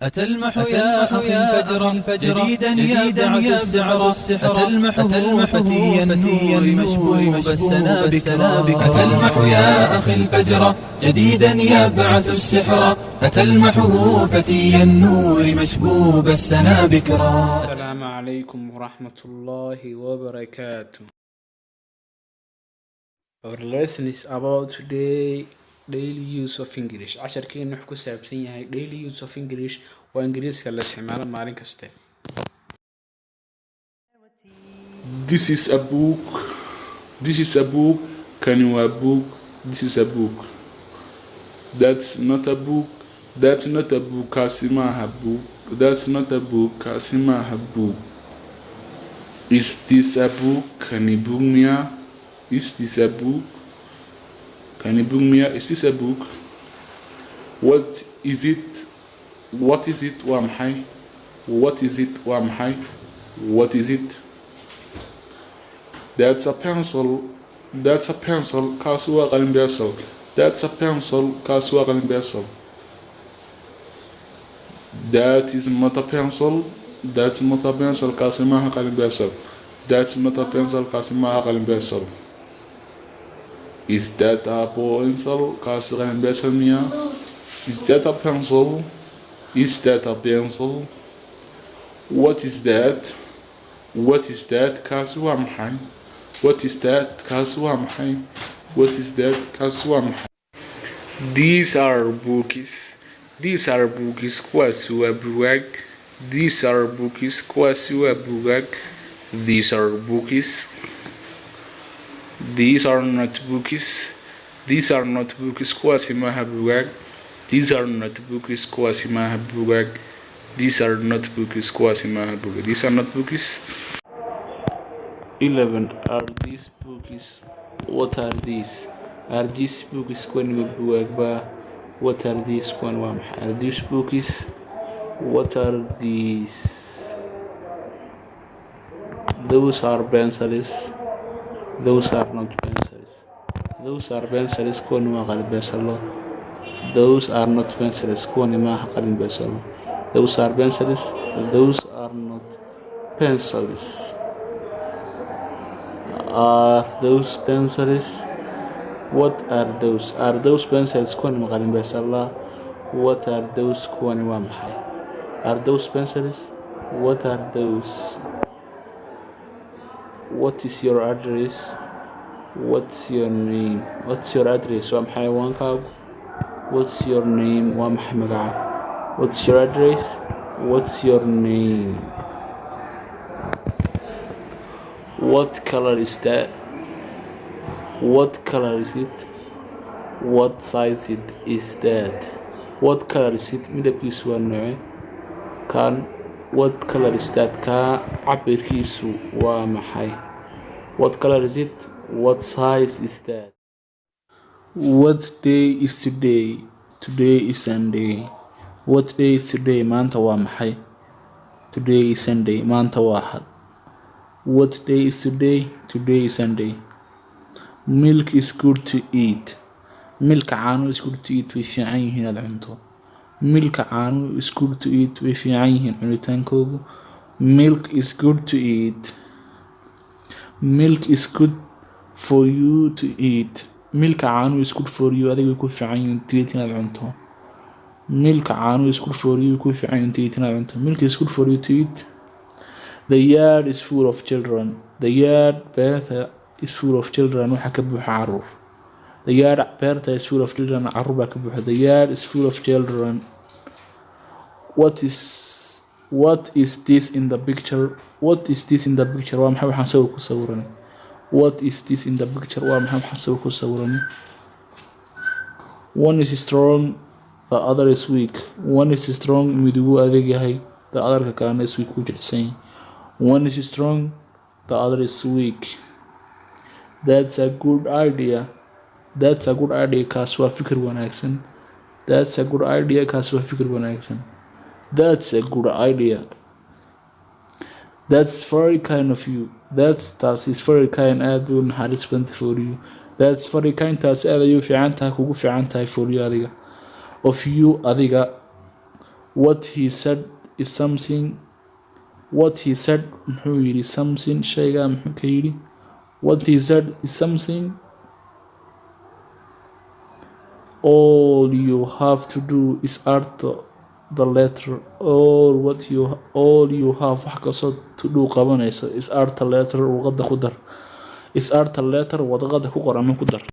أتى المح يا أخي الفجر جديدا يبعث السحر أتى المحه فتي النور مشبوب السنابك أتى المح يا أخي الفجر جديدا يبعث السحر أتى المحه فتي النور مشبوب السنابك. السلام عليكم ورحمة الله وبركاته. Our lesson is about today daily use of English. casharkeena wuxuu ku saabsan yahay daily use of English waa ingriiska la isticmaalo maalin kasta. This is a book. This is a book. Kani waa book. This is a book. That's not a book. That's not a book. Kaasi maaha book. That's not a book. Kaasi maaha book. Is this a book? Kani book miya? Is this a book? Kani book miya? Is this a book? What is it? What is it? Waa maxay? What is it? Waa maxay? What is it? That's a pencil. That's a pencil. Kaasi waa qalin pencil. That's a pencil. Kaasi waa qalin pencil. That is not a pencil. That's not a pencil. Kaasi maaha qalin pencil. That's not a pencil. Kaasi maaha qalin pencil. Is that a pencil? Kaasi qalin pencil miya? Is that a pencil? Is that a pencil? What is that? What is that? Kaasi waa maxay? What is that? Kaasi waa maxay? What is that? Kaasi waa maxay? These are books. These are books. Kuwaasi waa buugaag. These are books. Kuwaasi waa buugaag. These are books. These are not books. These are not books. Kuwaasi maaha buugaag. These are not books. Kuwaasi maaha buugaag. These are not books. Kuwaasi maaha buugaag. These are not books. 11. Are these books? What are these? Are these books? Kuwani waa buugaag ba? What are these? Kuwani waa maxay? Are these books? What are these? Those are pencils. Those are not pencils. Those are pencils. Kuwani waa qalin pencil. Those are not pencils. Kuwani maaha qalin pencil. Those are pencils. Those are not pencils. Are those pencils? What are those? Are those pencils? Kuwani waa qalin pencil. What are those? Kuwani waa maxay? Are those pencils? What are those? What is your address? What's your name? What's your address? Waa maxay waankaagu? What's your name? Waa maxay magaca? What's your address? What's your name? What color is that? What color is it? What size is that? What color is it? Midabkiisu waa noocee? Kan what color is that? Ka cabirkiisu waa maxay? What color is it? What size is that? What day is today? Today is Sunday. What day is today? Maanta waa maxay? Today is Sunday. Maanta waa Axad. What day is today? Today is Sunday. Milk is good to eat. Milk caano is good to eat. Way fiican yihiin aad cunto. Milk caano is good to eat. Way fiican yihiin cunitaankoodu. Milk is good to eat. Milk is good for you to eat. Milk caano is good for you. Adiga ku fiican yihiin to eat inaad cunto. Milk caano is good for you. Ku fiican yihiin to eat inaad cunto. Milk is good for you to eat. The yard is full of children. The yard beerta is full of children. Waxa ka buuxa caruur. The yard beerta is full of children. Caruur baa ka buuxa. The yard is full of children. What is this in the picture? What is this in the picture? Waa maxay waxaan sawir ku sawiranay? What is this in the picture? Waa maxay waxaan sawir ku sawiranay? One is strong, the other is weak. One is strong, mid wuu adag yahay. The other kalena is weak, wuu jilicsan yahay. One is strong, the other is weak. That's a good idea. That's a good idea. Kaas waa fikir wanaagsan. That's a good idea. Kaas waa fikir wanaagsan. That's a good idea. That's very kind of you. Taas is very kind. Aad buu naxariis badan for you. That's very kind. Taas aad ayuu fiican tahay kugu fiican tahay for you adiga. Of you adiga. What he said is something. What he said muxuu yidhi something shaygaa muxuu ka yidhi. What he said is something. All you have to do is add the letter. All you have wax kastoo to do qabanayso is add the letter warqada ku dar. Is add the letter warqada ku qor ama ku dar.